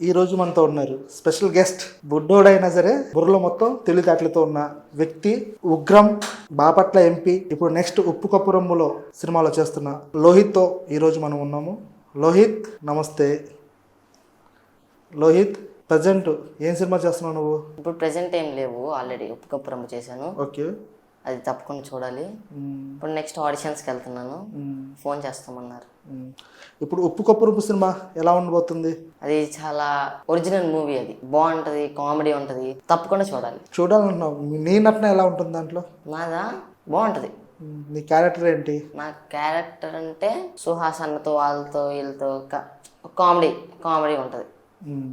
ఈరోజు మనతో ఉన్నారు స్పెషల్ గెస్ట్. బుడ్డోడైనా సరే బుర్రలో మొత్తం తెలివితేటలతో ఉన్న వ్యక్తి, ఉగ్రం, బాపట్ల ఎంపీ, ఇప్పుడు నెక్స్ట్ ఉప్పు కప్పు రొమ్ములో సినిమాలో చేస్తున్న లోహిత్తో ఈరోజు మనం ఉన్నాము. లోహిత్ నమస్తే. లోహిత్, ప్రజెంట్ ఏం సినిమా చేస్తున్నావు నువ్వు? ఇప్పుడు ప్రెసెంట్ ఏం లేవు, ఆల్రెడీ ఉప్పు కప్పు రంబు చేశాను. ఓకే, అది తప్పకుండా చూడాలి. ఇప్పుడు నెక్స్ట్ ఆడిషన్స్కి వెళ్తున్నాను, ఫోన్ చేస్తామన్నారు. ఇప్పుడు ఉప్పు కప్పు రొమ్ము సినిమా ఎలా ఉండబోతుంది? అది చాలా ఒరిజినల్ మూవీ, అది బాగుంటుంది, కామెడీ ఉంటుంది, తప్పకుండా చూడాలి. చూడాలనుకున్నావు. నీ నటన ఎలా ఉంటుంది దాంట్లో? నాదా బాగుంటుంది. నీ క్యారెక్టర్ ఏంటి? నా క్యారెక్టర్ అంటే సుహాస్ అన్నతో వాళ్ళతో వీళ్ళతో కామెడీ కామెడీ ఉంటుంది.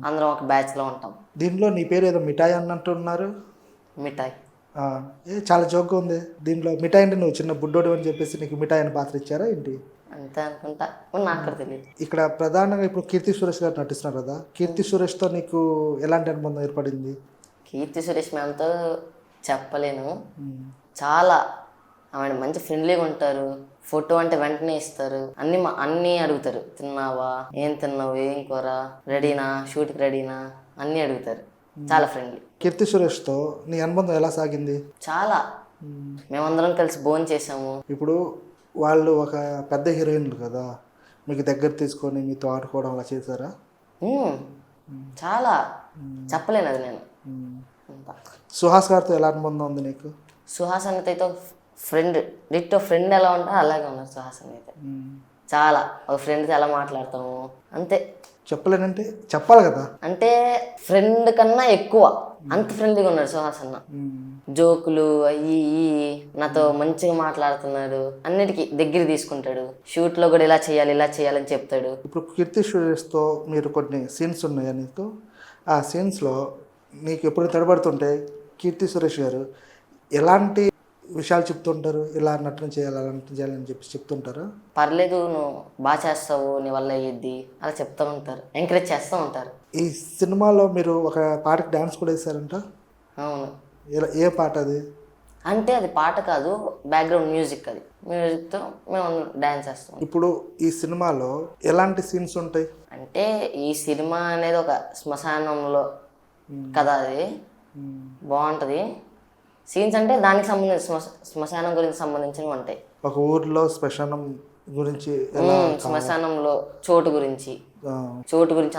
అందరం ఒక బ్యాచ్లో ఉంటాం. దీంట్లో నీ పేరు ఏదో మిఠాయి అన్నట్టున్నారు. మిఠాయి చాలా జోక్గా ఉంది. దీంట్లో మిఠాయి అంటే నువ్వు చిన్న బుడ్డోడు అని చెప్పేసి నీకు మిఠాయి అని పాత్ర ఇచ్చారా ఏంటి? అంతే అనుకుంటా, నాకు కూడా తెలియదు. ఇక్కడ ప్రధానంగా ఇప్పుడు కీర్తి సురేష్ గారు నటిస్తున్నారు కదా, కీర్తి సురేష్తో నీకు ఎలాంటి అనుబంధం ఏర్పడింది? కీర్తి సురేష్ మ్యామ్తో చెప్పలేను. చాలా ఆమె మంచి ఫ్రెండ్లీగా ఉంటారు. ఫోటో అంటే వెంటనే ఇస్తారు, అన్నీ అడుగుతారు. తిన్నావా, ఏం తిన్నావు, ఏం కూర, రెడీనా, షూట్కి రెడీనా, అన్నీ అడుగుతారు. చాలా ఫ్రెండ్లీ. కీర్తి సురేష్తో నీ అనుబంధం ఎలా సాగింది? చాలా, మేమందరం కలిసి భోజనం చేసాము. ఇప్పుడు వాళ్ళు ఒక పెద్ద హీరోయిన్లు కదా, మీకు దగ్గర తీసుకొని మీతో ఆడుకోవడం అలా చేశారా? చాలా, చెప్పలేను అది నేను. సుహాస్ గారితో ఎలా అనుబంధం ఉంది నీకు? సుహాస్ అన్నతో ఫ్రెండ్, డిట్టో ఫ్రెండ్ ఎలా ఉంటారో అలాగే ఉన్నారు సుహాస్ అన్నైతే. చాలా, ఒక ఫ్రెండ్తో ఎలా మాట్లాడతాము అంతే. చెప్పలేనంటే చెప్పాలి కదా. అంటే ఫ్రెండ్ కన్నా ఎక్కువ, అంత ఫ్రెండ్లీగా ఉన్నాడు సుహాస్ అన్న. జోకులు అయ్యి నాతో మంచిగా మాట్లాడుతున్నాడు, అన్నిటికీ దగ్గర తీసుకుంటాడు. షూట్లో కూడా ఇలా చేయాలి ఇలా చేయాలని చెప్తాడు. ఇప్పుడు కీర్తి సురేష్తో మీరు కొన్ని సీన్స్ ఉన్నాయా నీకు? ఆ సీన్స్లో నీకు ఎప్పుడు తడబడుతుంటే కీర్తి సురేష్ గారు ఎలాంటి విషయాలు చెప్తుంటారు? ఇలా నటన చేయాలి, అలా నటన చేయాలని చెప్పి చెప్తుంటారు. పర్లేదు, నువ్వు బాగా చేస్తావు, నీ వల్ల అయ్యిద్ది అలా చెప్తూ ఉంటారు, ఎంకరేజ్ చేస్తూ ఉంటారు. ఈ సినిమాలో మీరు ఒక పాటకి డ్యాన్స్ కూడా వేశారంట. అవును. ఏ పాట అది? అంటే అది పాట కాదు, బ్యాక్గ్రౌండ్ మ్యూజిక్. అది మ్యూజిక్తో మేము డ్యాన్స్ చేస్తాం. ఇప్పుడు ఈ సినిమాలో ఎలాంటి సీన్స్ ఉంటాయి? అంటే ఈ సినిమా అనేది ఒక శ్మశానంలో కదా, అది బాగుంటుంది. సీన్స్ అంటే దానికి సంబంధించి శ్మశానం గురించి సంబంధించినవి ఉంటాయి. ఒక ఊర్లో శ్మశానం గురించి, శ్మశానంలో చోటు గురించి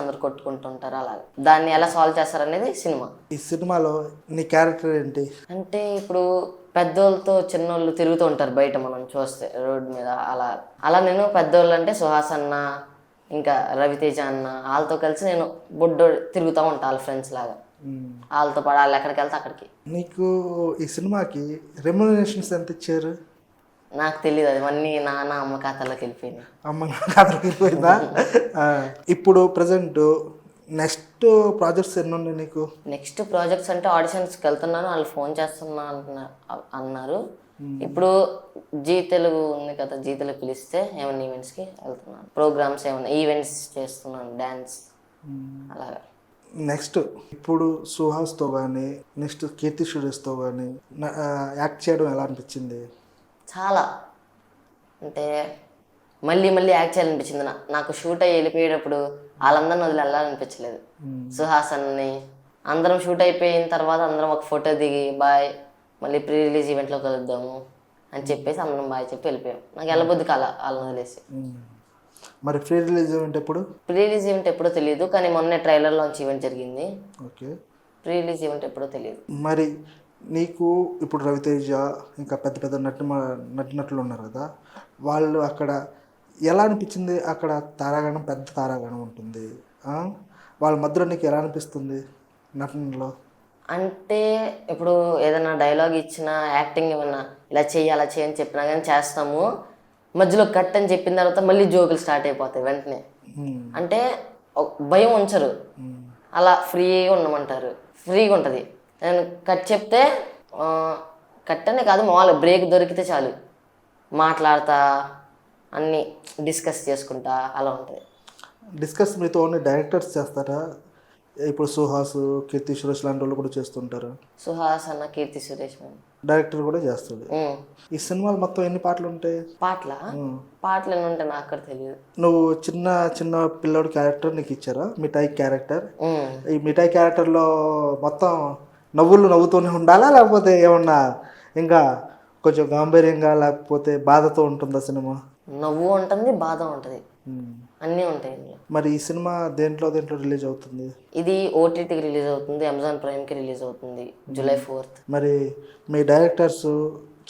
అందరు కొట్టుకుంటుంటారు, అలాగే దాన్ని ఎలా సాల్వ్ చేస్తారనేది సినిమా. ఈ సినిమాలో నీ క్యారెక్టర్ ఏంటి? అంటే ఇప్పుడు పెద్దోళ్ళతో చిన్నోళ్ళు తిరుగుతూ ఉంటారు బయట, మనం చూస్తే రోడ్డు మీద. అలా నేను పెద్దోళ్ళు అంటే సుహాస్ అన్న, ఇంకా రవితేజ అన్న, వాళ్ళతో కలిసి నేను బొడ్డో తిరుగుతూ ఉంటాను, వాళ్ళ ఫ్రెండ్స్ లాగా. వాళ్ళతో పాటు వాళ్ళు ఎక్కడికి వెళ్తే అక్కడికి. నీకు ఈ సినిమాకి రెమ్యునరేషన్స్ ఎంత ఇచ్చారు? నాకు తెలియదు, అది అన్నీ నాన్న అమ్మ ఖాతాలోకి వెళ్ళిపోయింది. అమ్మ ఖాతాలోకి వెళ్ళిపోయిందా? ఇప్పుడు ప్రజెంట్ నెక్స్ట్ ప్రాజెక్ట్స్ ఎన్ని ఉన్నాయి నీకు? నెక్స్ట్ ప్రాజెక్ట్స్ అంటే ఆడిషన్స్కి వెళ్తున్నాను, వాళ్ళు ఫోన్ చేస్తున్నా అన్నారు. ఇప్పుడు జీ తెలుగు ఉంది కదా, జీ తెలుగు పిలిస్తే ఏమైనా ఈవెంట్స్కి వెళ్తున్నాను, ప్రోగ్రామ్స్ ఏమైనా ఈవెంట్స్ చేస్తున్నాను, డ్యాన్స్ అలాగా. నెక్స్ట్ ఇప్పుడు సుహాస్తో కానీ నెక్స్ట్ కీర్తి సురేష్తో కానీ యాక్ట్ చేయడం ఎలా అనిపించింది? చాలా, అంటే మళ్ళీ యాక్ట్ చేయాలనిపించింది. నాకు షూట్ అయ్యి వెళ్ళిపోయేటప్పుడు వాళ్ళందరిని వదిలి వెళ్ళాలనిపించలేదు. సుహాస్ అన్నని అందరం షూట్ అయిపోయిన తర్వాత అందరం ఒక ఫోటో దిగి బాయ్, మళ్ళీ ప్రీ రిలీజ్ ఈవెంట్లో కలుద్దాము అని చెప్పేసి అందరం బాయ్ చెప్పి వెళ్ళిపోయాం. నాకు వెళ్ళబుద్ది కాల వాళ్ళని వదిలేసి. మరి ప్రీ రిలీజ్ ఈవెంట్ ఎప్పుడు? ప్రీ రిలీజ్ ఈవెంట్ ఎప్పుడో తెలియదు, కానీ మొన్నే ట్రైలర్ లాంచ్ ఈవెంట్ జరిగింది. ఓకే. ప్రీ రిలీజ్ ఈవెంట్ ఎప్పుడో తెలియదు. మరి నీకు ఇప్పుడు రవితేజ ఇంకా పెద్ద పెద్ద నటులు ఉన్నారు కదా, వాళ్ళు అక్కడ ఎలా అనిపించింది? అక్కడ తారాగణం, పెద్ద తారాగణం ఉంటుంది, వాళ్ళ మధ్యలో నీకు ఎలా అనిపిస్తుంది నటనలో? అంటే ఇప్పుడు ఏదైనా డైలాగ్ ఇచ్చినా, యాక్టింగ్ ఏమన్నా ఇలా చెయ్యి అలా చేయని చెప్పినా కానీ చేస్తాము. మధ్యలో కట్ అని చెప్పిన తర్వాత మళ్ళీ జోకులు స్టార్ట్ అయిపోతాయి వెంటనే. అంటే భయం ఉంచరు, అలా ఫ్రీగా ఉండమంటారు, ఫ్రీగా ఉంటుంది. నేను కట్ చెప్తే కట్ అనే కాదు, మామూలుగా బ్రేక్ దొరికితే చాలు మాట్లాడతా, అన్నీ డిస్కస్ చేసుకుంటా అలా ఉంటుంది. డిస్కస్ మీతో ఓన్లీ డైరెక్టర్స్ చేస్తారా? ఇప్పుడు సుహాస్, కీర్తి సురేష్ లాంటి వాళ్ళు కూడా చేస్తుంటారు. సుహాస్ అన్న, కీర్తి సురేష్ మేడం. డైరెక్టర్ కూడా చేస్తుంది. ఈ సినిమాలు మొత్తం ఎన్ని పాటలు ఉంటాయి? పాటలు ఎన్ని ఉంటాయి నాకు కూడా తెలియదు. నువ్వు చిన్న చిన్న పిల్లోడి క్యారెక్టర్ నీకు ఇచ్చారా, మిఠాయి క్యారెక్టర్. ఈ మిఠాయి క్యారెక్టర్లో మొత్తం నవ్వుతూనే ఉండాలా, లేకపోతే ఏమన్నా ఇంకా కొంచెం గాంభీర్యంగా, లేకపోతే బాధతో ఉంటుందా సినిమా? నవ్వు ఉంటుంది, బాధ ఉంటుంది, అన్నీ ఉంటాయి ఇందులో. మరి ఈ సినిమా దేంట్లో రిలీజ్ అవుతుంది? ఇది ఓటీటీకి రిలీజ్ అవుతుంది, అమెజాన్ ప్రైమ్కి రిలీజ్ అవుతుంది July 4th. మరి మీ డైరెక్టర్స్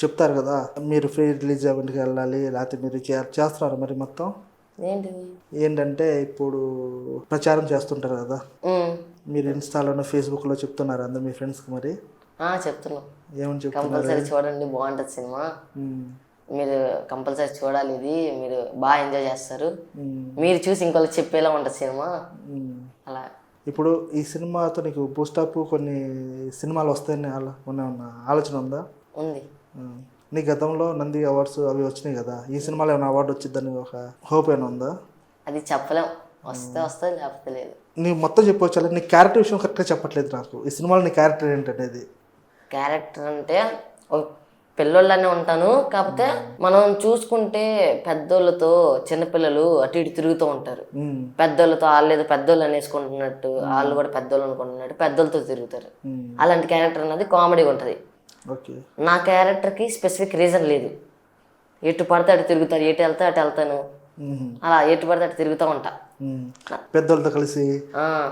చెప్తారు కదా, మీరు ఫ్రీ రిలీజ్ ఈవెంట్కి వెళ్ళాలి, లేకపోతే మీరు చేస్తున్నారు మరి మొత్తం ఏంటంటే ఇప్పుడు ప్రచారం చేస్తుంటారు కదా, మీరు ఇన్స్టాలోనూ ఫేస్బుక్లో చెప్తున్నారు అందరు మీ ఫ్రెండ్స్కి? మరి చెప్తున్నాం, ఏమని చెప్తున్నారు? కంపల్సరీ చూడండి, బాగుంటుంది సినిమా, మీరు కంపల్సరీ చూడాలి, ఇది మీరు బాగా ఎంజాయ్ చేస్తారు, మీరు చూసి ఇంకోళ్ళకి చెప్పేలా ఉంటుంది సినిమా అలా. ఇప్పుడు ఈ సినిమాతో నీకు బూస్టప్ కొన్ని సినిమాలు వస్తాయని ఆలోచన ఉందా? ఉంది. నీ గతంలో నంది అవార్డ్స్ అవి వచ్చినాయి కదా, ఈ సినిమాలో ఏమైనా అవార్డు వచ్చిందని ఒక హోప్ ఏమైనా ఉందా? అది చెప్పలేం, వస్తే లేకపోతే లేదు. నీవు మొత్తం చెప్పవచ్చు, నీ క్యారెక్టర్ విషయం కరెక్ట్గా చెప్పట్లేదు నాకు. ఈ సినిమాలో నీ క్యారెక్టర్ ఏంటనేది? క్యారెక్టర్ అంటే పిల్లోళ్ళనే ఉంటాను, కాకపోతే మనం చూసుకుంటే పెద్దోళ్ళతో చిన్నపిల్లలు అటు ఇటు తిరుగుతూ ఉంటారు. పెద్దోళ్ళతో వాళ్ళు పెద్దోళ్ళు అనేసుకుంటున్నట్టు, వాళ్ళు కూడా పెద్దోళ్ళు అనుకుంటున్నట్టు పెద్దోళ్ళతో తిరుగుతారు. అలాంటి క్యారెక్టర్ అనేది కామెడీగా ఉంటుంది. నా క్యారెక్టర్కి స్పెసిఫిక్ రీజన్ లేదు, ఎటు పడితే అటు తిరుగుతారు, ఎటు వెళ్తే అటు వెళ్తాను, అలా ఎటు పడితే అటు తిరుగుతూ ఉంటా. పెద్దోళ్ళతో కలిసి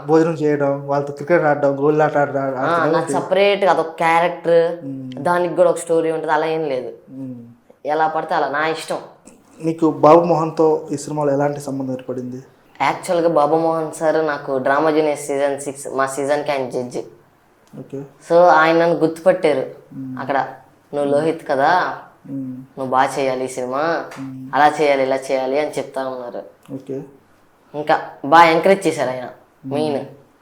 భోజనం చేయడం, వాళ్ళతో క్రికెట్ ఆడడం, గోల్ ఆట ఆడడం. నాకు సపరేట్ అదొక క్యారెక్టర్, దానికి కూడా ఒక స్టోరీ ఉంటుంది, అలా ఏం లేదు, ఎలా పడితే అలా నా ఇష్టం. నీకు బాబు మోహన్తో ఈ సినిమాలో ఎలాంటి సంబంధం ఏర్పడింది? యాక్చువల్గా బాబు మోహన్ సార్ నాకు డ్రామా జూనియర్ సీజన్ 6 మా సీజన్కి ఆయన జడ్జి. సో ఆయన నన్ను గుర్తుపట్టారు అక్కడ, నువ్వు లోహిత్ కదా, నువ్వు బాగా చేయాలి ఈ సినిమా, అలా చేయాలి ఇలా చేయాలి అని చెప్తా ఉన్నారు. ఇంకా బాగా ఎంకరేజ్ చేశారు ఆయన మెయిన్.